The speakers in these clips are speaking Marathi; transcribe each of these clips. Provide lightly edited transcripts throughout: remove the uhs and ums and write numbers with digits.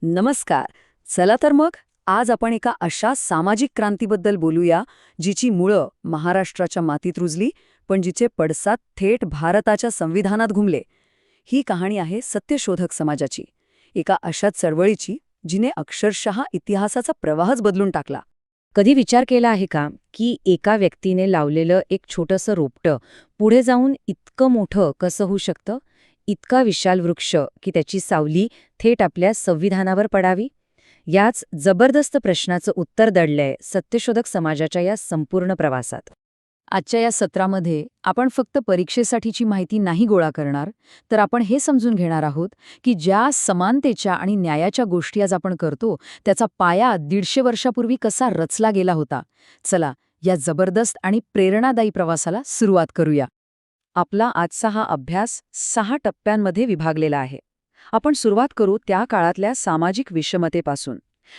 नमस्कार. चला तर मग आज आपण एका अशा सामाजिक क्रांतीबद्दल बोलूया जिची मुळं महाराष्ट्राच्या मातीत रुजली पण जिचे पडसाद थेट भारताच्या संविधानात घुमले. ही कहाणी आहे सत्यशोधक समाजाची, एका अशा चळवळीची जिने अक्षरशः इतिहासाचा प्रवाहच बदलून टाकला. कधी विचार केला आहे का की एका व्यक्तीने लावलेलं एक छोटंसं रोपटं पुढे जाऊन इतकं मोठं कसं होऊ शकतं, इतका विशाल वृक्ष की त्याची सावली थेट आपल्या संविधानावर पडावी? याच जबरदस्त प्रश्नाचं उत्तर दडलंय सत्यशोधक समाजाच्या या संपूर्ण प्रवासात. आजच्या या सत्रामध्ये आपण फक्त परीक्षेसाठीची माहिती नाही गोळा करणार, तर आपण हे समजून घेणार आहोत की ज्या समानतेच्या आणि न्यायाच्या गोष्टी आज आपण करतो त्याचा पाया 150 वर्षापूर्वी कसा रचला गेला होता. चला या जबरदस्त आणि प्रेरणादायी प्रवासाला सुरुवात करूया. आपला आजचा हा अभ्यास 6 टप्प्यांमध्ये विभागलेला आहे. आपण सुरुवात करू त्या काळातल्या सामाजिक विषमतेपासून.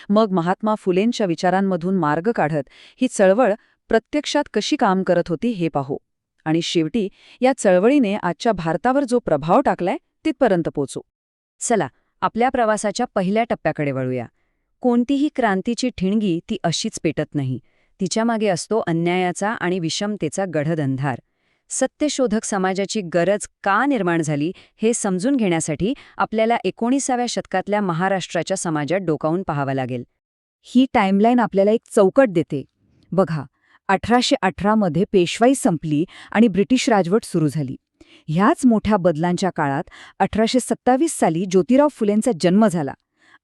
मग महात्मा फुलेंच्या विचारांमधून मार्ग काढत ही चळवळ प्रत्यक्षात कशी काम करत होती हे पाहू. आणि शेवटी या चळवळीने आजच्या भारतावर जो प्रभाव टाकलाय तिथपर्यंत पोचू. चला आपल्या प्रवासाच्या पहिल्या टप्प्याकडे वळूया. कोणतीही क्रांतीची ठिणगी ती अशीच पेटत नाही. तिच्यामागे असतो अन्यायाचा आणि विषमतेचा गडद अंधार. सत्यशोधक समाजाची गरज का निर्माण झाली हे समजून घेण्यासाठी आपल्याला 19व्या शतकातल्या महाराष्ट्राच्या समाजात डोकावून पाहावं लागेल. ही टाईमलाईन आपल्याला एक चौकट देते. बघा, 1818 मध्ये पेशवाई संपली आणि ब्रिटिश राजवट सुरू झाली. ह्याच मोठ्या बदलांच्या काळात 1827 साली ज्योतिराव फुलेंचा जन्म झाला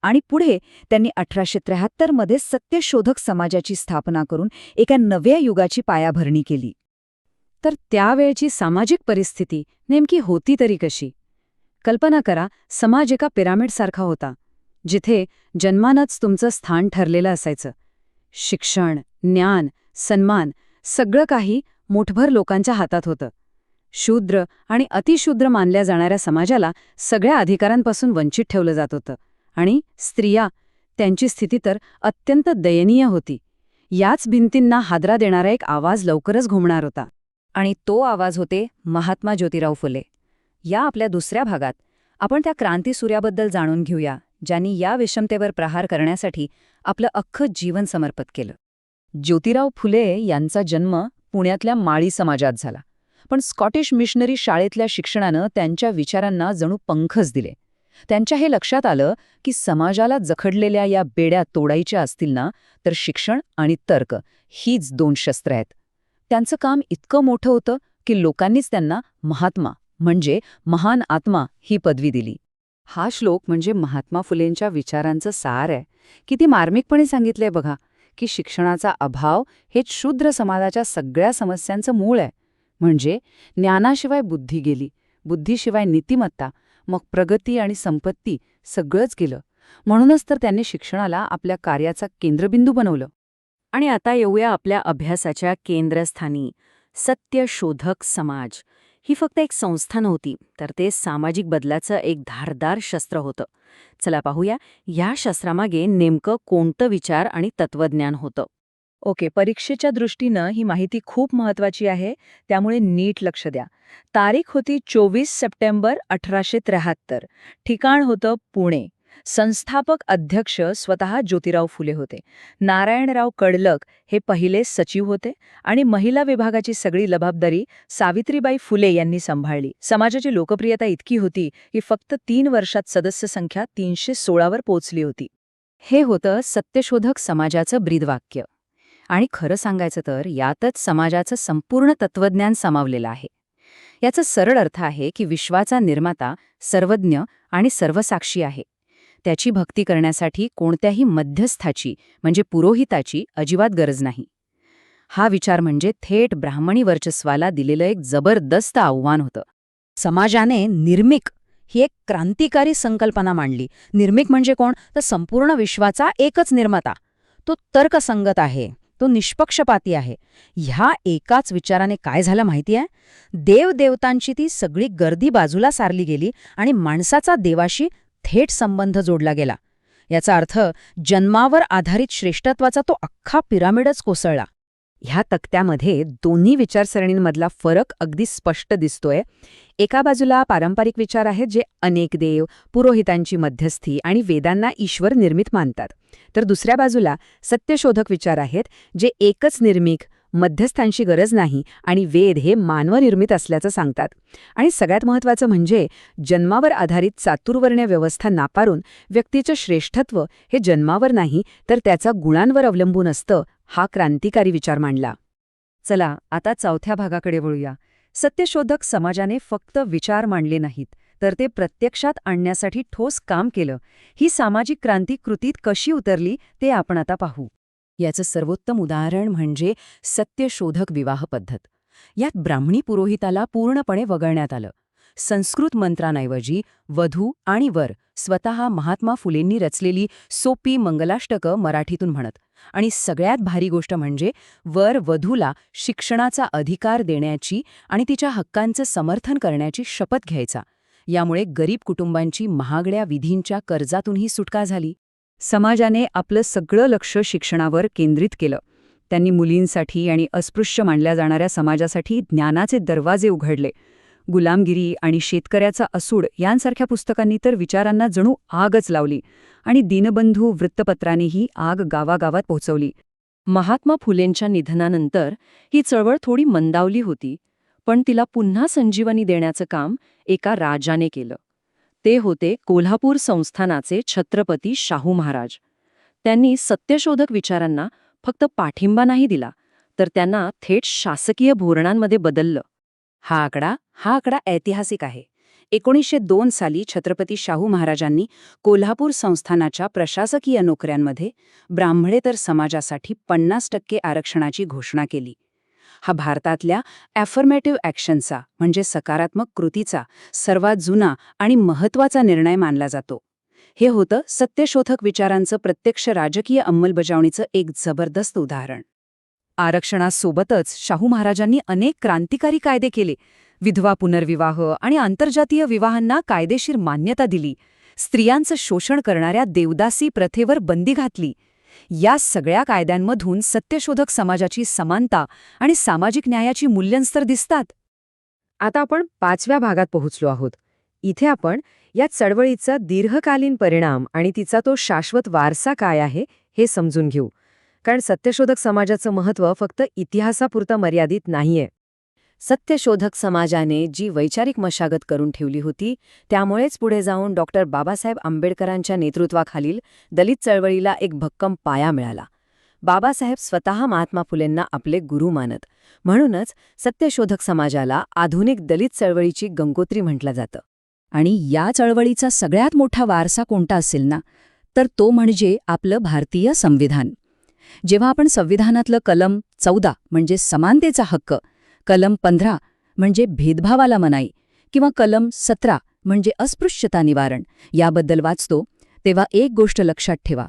आणि पुढे त्यांनी 1873 मध्ये सत्यशोधक समाजाची स्थापना करून एका नव्या युगाची पायाभरणी केली. तर त्यावेळची सामाजिक परिस्थिती नेमकी होती तरी कशी? कल्पना करा, समाज एका पिरामिडसारखा होता, जिथे जन्मानंच तुमचं स्थान ठरलेलं असायचं. शिक्षण, ज्ञान, सन्मान सगळं काही मुठभर लोकांच्या हातात होतं. शूद्र आणि अतिशूद्र मानल्या जाणाऱ्या समाजाला सगळ्या अधिकारांपासून वंचित ठेवलं जात होतं. आणि स्त्रिया, त्यांची स्थिती तर अत्यंत दयनीय होती. याच भिंतींना हादरा देणारा एक आवाज लवकरच घुमणार होता. आणि तो आवाज होते महात्मा ज्योतिराव फुले. या आपल्या दुसऱ्या भागात आपण त्या क्रांतीसूर्याबद्दल जाणून घेऊया, ज्यांनी या विषमतेवर प्रहार करण्यासाठी आपलं अख्खं जीवन समर्पित केलं. ज्योतिराव फुले यांचा जन्म पुण्यातल्या माळी समाजात झाला. पण स्कॉटिश मिशनरी शाळेतल्या शिक्षणानं त्यांच्या विचारांना जणू पंखच दिले. त्यांच्या हे लक्षात आलं की समाजाला जखडलेल्या या बेड्या तोडायच्या असतील ना, तर शिक्षण आणि तर्क हीच 2 शस्त्र आहेत. त्यांचं काम इतकं मोठं होतं की लोकांनीच त्यांना महात्मा म्हणजे महान आत्मा ही पदवी दिली. हा श्लोक म्हणजे महात्मा फुलेंच्या विचारांचं सार आहे. किती मार्मिकपणे सांगितलंय बघा, की शिक्षणाचा अभाव हेच शूद्र समाजाच्या सगळ्या समस्यांचं मूळ आहे. म्हणजे ज्ञानाशिवाय बुद्धी गेली, बुद्धीशिवाय नीतिमत्ता, मग प्रगती आणि संपत्ती सगळंच गेलं. म्हणूनच तर त्यांनी शिक्षणाला आपल्या कार्याचा केंद्रबिंदू बनवलं. आणि आता येऊया आपल्या अभ्यासाच्या केंद्रस्थानी. सत्यशोधक समाज ही फक्त एक संस्था नव्हती, तर ते सामाजिक बदलाचं एक धारदार शस्त्र होतं. चला पाहूया या शस्त्रामागे नेमकं कोणतं विचार आणि तत्वज्ञान होतं. ओके, परीक्षेच्या दृष्टीनं ही माहिती खूप महत्वाची आहे, त्यामुळे नीट लक्ष द्या. तारीख होती 24 सप्टेंबर 1873. ठिकाण होतं पुणे. संस्थापक अध्यक्ष स्वतः ज्योतिराव फुले होते. नारायणराव कडलक हे पहिले सचिव होते आणि महिला विभागाची सगळी जबाबदारी सावित्रीबाई फुले यांनी सांभाळली. समाजाची लोकप्रियता इतकी होती की फक्त 3 वर्षात सदस्य संख्या 316 वर पोहोचली होती. हे होतं सत्यशोधक समाजाचं ब्रीदवाक्य. आणि खरं सांगायचं तर यातच समाजाचं संपूर्ण तत्वज्ञान सामावलेलं आहे. याचा सरळ अर्थ आहे की विश्वाचा निर्माता सर्वज्ञ आणि सर्वसाक्षी आहे. त्याची भक्ती करण्यासाठी कोणत्याही मध्यस्थाची म्हणजे पुरोहिताची अजिबात गरज नाही. हा विचार म्हणजे थेट ब्राह्मणी वर्चस्वाला दिलेलं एक जबरदस्त आव्हान होतं. समाजाने निर्मिक ही एक क्रांतिकारी संकल्पना मांडली. निर्मिक म्हणजे कोण? तर संपूर्ण विश्वाचा एकच निर्माता. तो तर्कसंगत आहे, तो निष्पक्षपाती आहे. ह्या एकाच विचाराने काय झालं माहिती आहे? देवदेवतांची ती सगळी गर्दी बाजूला सारली गेली आणि माणसाचा देवाशी थेट संबंध जोडला गेला. याचा अर्थ जन्मावर आधारित श्रेष्ठत्वाचा तो अख्खा पिरामिडच कोसळला. ह्या तक्त्यामध्ये दोन्ही विचारसरणींमधला फरक अगदी स्पष्ट दिसतोय. एका बाजूला पारंपरिक विचार आहेत जे अनेक देव, पुरोहितांची मध्यस्थी आणि वेदांना ईश्वर निर्मित मानतात. तर दुसऱ्या बाजूला सत्यशोधक विचार आहेत जे एकच निर्मिक, मध्यस्थांची गरज नाही आणि वेद हे मानवनिर्मित असल्याचं सांगतात. आणि सगळ्यात महत्त्वाचं म्हणजे जन्मावर आधारित चातुर्वर्ण्य व्यवस्था नाकारून व्यक्तीचं श्रेष्ठत्व हे जन्मावर नाही तर त्याचा गुणांवर अवलंबून असतं, हा क्रांतिकारी विचार मांडला. चला आता चौथ्या भागाकडे वळूया. सत्यशोधक समाजाने फक्त विचार मांडले नाहीत, तर ते प्रत्यक्षात आणण्यासाठी ठोस काम केलं. ही सामाजिक क्रांती कृतीत कशी उतरली ते आपण आता पाहू. याचं सर्वोत्तम उदाहरण म्हणजे सत्यशोधक विवाह पद्धत. यात ब्राह्मणी पुरोहिताला पूर्णपणे वगळण्यात आलं. संस्कृत मंत्रांऐवजी वधू आणि वर स्वतः महात्मा फुलेंनी रचलेली सोपी मंगलाष्टकं मराठीतून म्हणत. आणि सगळ्यात भारी गोष्ट म्हणजे वर वधूला शिक्षणाचा अधिकार देण्याची आणि तिच्या हक्कांचं समर्थन करण्याची शपथ घ्यायचा. यामुळे गरीब कुटुंबांची महागड्या विधींच्या कर्जातूनही सुटका झाली. समाजाने आपलं सगळं लक्ष शिक्षणावर केंद्रित केलं. त्यांनी मुलींसाठी आणि अस्पृश्य मानल्या जाणाऱ्या समाजासाठी ज्ञानाचे दरवाजे उघडले. गुलामगिरी आणि शेतकऱ्याचा असूड यांसारख्या पुस्तकांनी तर विचारांना जणू आगच लावली आणि दीनबंधू वृत्तपत्रानेही आग गावागावात पोहोचवली. महात्मा फुलेंच्या निधनानंतर ही चळवळ थोडी मंदावली होती, पण तिला पुन्हा संजीवनी देण्याचं काम एका राजाने केलं. ते होते कोल्हापूर संस्थानाचे छत्रपती शाहू महाराज. त्यांनी सत्यशोधक विचारांना फक्त पाठिंबा नाही दिला, तर त्यांना थेट शासकीय धोरणांमध्ये बदललं. हा आकडा ऐतिहासिक आहे. 1902 साली छत्रपती शाहू महाराजांनी कोल्हापूर संस्थानाच्या प्रशासकीय नोकऱ्यांमध्ये ब्राह्मणेतर समाजासाठी 50% आरक्षणाची घोषणा केली. हा भारतातल्या ॲफर्मेटिव्ह ॲक्शनचा म्हणजे सकारात्मक कृतीचा सर्वात जुना आणि महत्त्वाचा निर्णय मानला जातो. हे होतं सत्यशोधक विचारांचं प्रत्यक्ष राजकीय अंमलबजावणीचं एक जबरदस्त उदाहरण. आरक्षणासोबतच शाहू महाराजांनी अनेक क्रांतिकारी कायदे केले. विधवा पुनर्विवाह आणि आंतरजातीय विवाहांना कायदेशीर मान्यता दिली. स्त्रियांचं शोषण करणाऱ्या देवदासी प्रथेवर बंदी घातली. या सगळ्या कायद्यांमधून सत्यशोधक समाजाची समानता आणि सामाजिक न्यायाची मूल्यंस्तर दिसतात. आता आपण 5व्या भागात पोहोचलो आहोत. इथे आपण या चळवळीचा दीर्घकालीन परिणाम आणि तिचा तो शाश्वत वारसा काय आहे हे समजून घेऊ. कारण सत्यशोधक समाजाचं महत्त्व फक्त इतिहासापुरतं मर्यादित नाहीये. सत्यशोधक समाजाने जी वैचारिक मशागत करून ठेवली होती, त्यामुळेच पुढे जाऊन डॉक्टर बाबासाहेब आंबेडकरांच्या नेतृत्वाखालील दलित चळवळीला एक भक्कम पाया मिळाला. बाबासाहेब स्वतः महात्मा फुलेंना आपले गुरु मानत. म्हणूनच सत्यशोधक समाजाला आधुनिक दलित चळवळीची गंगोत्री म्हटलं जातं. आणि या चळवळीचा सगळ्यात मोठा वारसा कोणता असेल ना, तर तो म्हणजे आपलं भारतीय संविधान. जेव्हा आपण संविधानातलं कलम 14 म्हणजे समानतेचा हक्क, कलम 15 म्हणजे भेदभावाला मनाई किंवा कलम 17 म्हणजे अस्पृश्यता निवारण याबद्दल वाचतो, तेव्हा एक गोष्ट लक्षात ठेवा.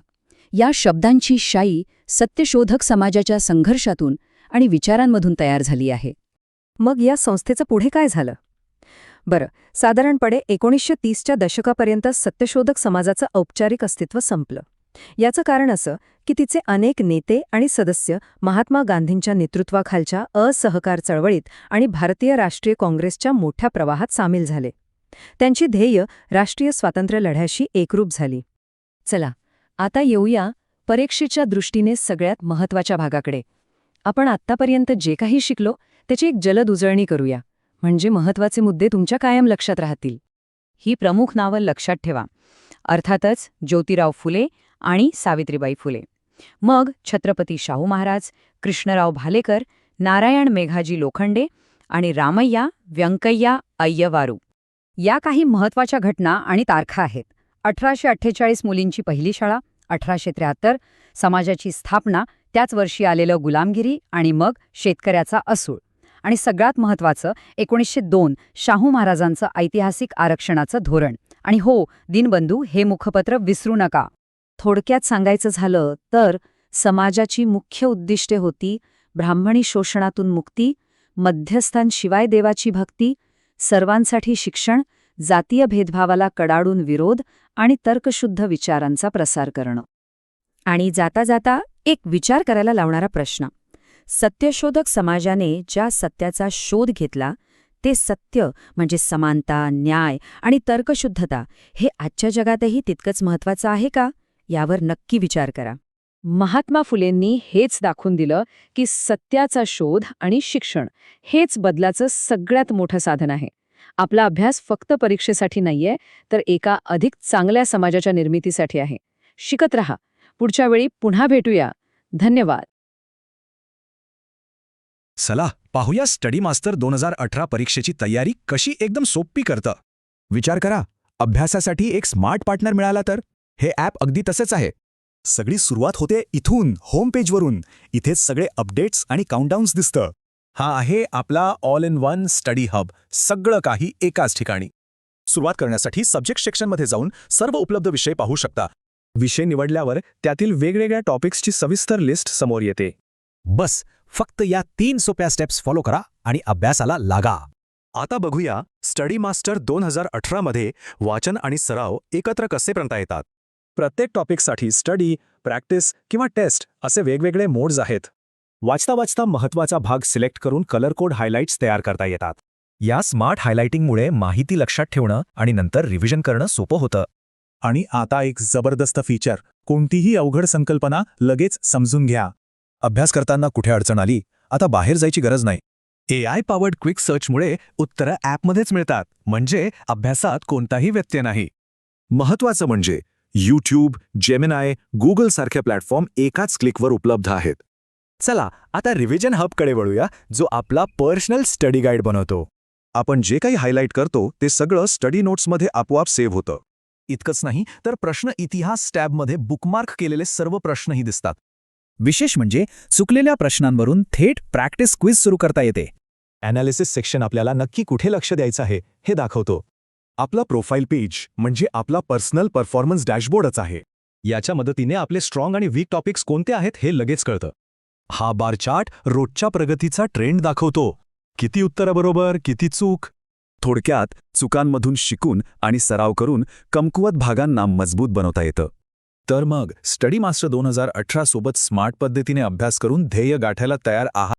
या शब्दांची शाई सत्यशोधक समाजाच्या संघर्षातून आणि विचारांमधून तयार झाली आहे. मग या संस्थेचं पुढे काय झालं? बरं, साधारणपणे 1930च्या दशकापर्यंत सत्यशोधक समाजाचं औपचारिक अस्तित्व संपलं. याचं कारण असं की तिचे अनेक नेते आणि सदस्य महात्मा गांधींच्या नेतृत्वाखालच्या असहकार चळवळीत आणि भारतीय राष्ट्रीय काँग्रेसच्या मोठ्या प्रवाहात सामील झाले. त्यांची ध्येय राष्ट्रीय स्वातंत्र्य लढ्याशी एकरूप झाली. चला, आता येऊया परीक्षेच्या दृष्टीने सगळ्यात महत्त्वाच्या भागाकडे. आपण आत्तापर्यंत जे काही शिकलो त्याची एक जलद उजळणी करूया, म्हणजे महत्त्वाचे मुद्दे तुमच्या कायम लक्षात राहतील. ही प्रमुख नावं लक्षात ठेवा. अर्थातच ज्योतिराव फुले आणि सावित्रीबाई फुले. मग छत्रपती शाहू महाराज, कृष्णराव भालेकर, नारायण मेघाजी लोखंडे आणि रामय्या व्यंकय्या अय्यवारू. या काही महत्त्वाच्या घटना आणि तारखा आहेत. 1848 मुलींची पहिली शाळा, 1873 समाजाची स्थापना, त्याच वर्षी आलेलं गुलामगिरी आणि मग शेतकऱ्याचा असूळ. आणि सगळ्यात महत्त्वाचं 1902 शाहू महाराजांचं ऐतिहासिक आरक्षणाचं धोरण. आणि हो, दीनबंधू हे मुखपत्र विसरू नका. थोडक्यात सांगायचं झालं तर समाजाची मुख्य उद्दिष्टे होती ब्राह्मणी शोषणातून मुक्ती, मध्यस्थांशिवाय देवाची भक्ती, सर्वांसाठी शिक्षण, जातीय भेदभावाला कडाडून विरोध आणि तर्कशुद्ध विचारांचा प्रसार करणं. आणि जाता जाता एक विचार करायला लावणारा प्रश्न. सत्यशोधक समाजाने ज्या सत्याचा शोध घेतला ते सत्य म्हणजे समानता, न्याय आणि तर्कशुद्धता हे आजच्या जगातही तितकंच महत्त्वाचं आहे का? यावर नक्की विचार करा. महात्मा फुलेंनी हेच दाखवून दिलं की सत्याचा शोध आणि शिक्षण हेच बदलाचं सगळ्यात मोठं साधन आहे. आपला अभ्यास फक्त परीक्षेसाठी नाहीये, तर एका अधिक चांगल्या समाजाच्या निर्मितीसाठी आहे. शिकत रहा. पुढच्या वेळी पुन्हा भेटूया. धन्यवाद. चला पाहूया स्टडी मास्टर 2018 परीक्षेची तयारी कशी एकदम सोपी करतं. विचार करा, अभ्यासासाठी एक स्मार्ट पार्टनर मिळाला तर? हे ॲप अगदी तसेच आहे. सगळी सुरुवात होते इथून, होम पेजवरून. इथेच सगळे अपडेट्स आणि काउंटडाऊन्स दिसतं. हा आहे आपला all in one study hub. सगळं काही एकाच ठिकाणी. सुरुवात करण्यासाठी सब्जेक्ट सेक्शनमध्ये जाऊन सर्व उपलब्ध विषय पाहू शकता. विषय निवडल्यावर त्यातील वेगवेगळ्या टॉपिक्सची सविस्तर लिस्ट समोर येते. बस फक्त या 3 सोप्या स्टेप्स फॉलो करा आणि अभ्यासाला लागा. आता बघूया स्टडी मास्टर 2018 मध्ये वाचन आणि सराव एकत्र कसे करता येतात. प्रत्येक टॉपिकसाठी स्टडी, प्रॅक्टिस किंवा टेस्ट असे वेगवेगळे मोड्स आहेत. वाचता वाचता महत्त्वाचा भाग सिलेक्ट करून कलर कोड हायलाइट्स तयार करता येतात. या स्मार्ट हायलाइटिंगमुळे माहिती लक्षात ठेवणं आणि नंतर रिव्हिजन करणं सोपं होतं. आणि आता एक जबरदस्त फीचर, कोणतीही अवघड संकल्पना लगेच समजून घ्या. अभ्यास करताना कुठे अडचण आली, आता बाहेर जायची गरज नाही. AI पॉवर्ड क्विक सर्चमुळे उत्तरं ॲपमध्येच मिळतात, म्हणजे अभ्यासात कोणताही व्यत्यय नाही. महत्त्वाचं म्हणजे YouTube, जेमिनाय, Google सारखे प्लॅटफॉर्म एकाच क्लिकवर उपलब्ध आहेत. चला आता रिव्हिजन हबकडे वळूया, जो आपला पर्सनल स्टडी गाईड बनवतो. आपण जे काही हायलाइट करतो ते सगळं स्टडी नोट्समध्ये आपोआप सेव्ह होतं. इतकंच नाही तर प्रश्न इतिहास टॅबमध्ये बुकमार्क केलेले सर्व प्रश्नही दिसतात. विशेष म्हणजे चुकलेल्या प्रश्नांवरून थेट प्रॅक्टिस क्विज सुरू करता येते. ॲनालिसिस सेक्शन आपल्याला नक्की कुठे लक्ष द्यायचं आहे हे दाखवतो. आपला प्रोफाईल पेज म्हणजे आपला पर्सनल परफॉर्मन्स डॅशबोर्डच आहे. याच्या मदतीने आपले स्ट्रॉंग आणि वीक टॉपिक्स कोणते आहेत हे लगेच कळतं. हा बार चार्ट रोजच्या प्रगतीचा ट्रेंड दाखवतो. किती उत्तरं बरोबर, किती चूक. थोडक्यात चुकांमधून शिकून आणि सराव करून कमकुवत भागांना मजबूत बनवता येतं. तर मग स्टडी मास्टर 2018 सोबत स्मार्ट पद्धतीने अभ्यास करून ध्येय गाठायला तयार आहात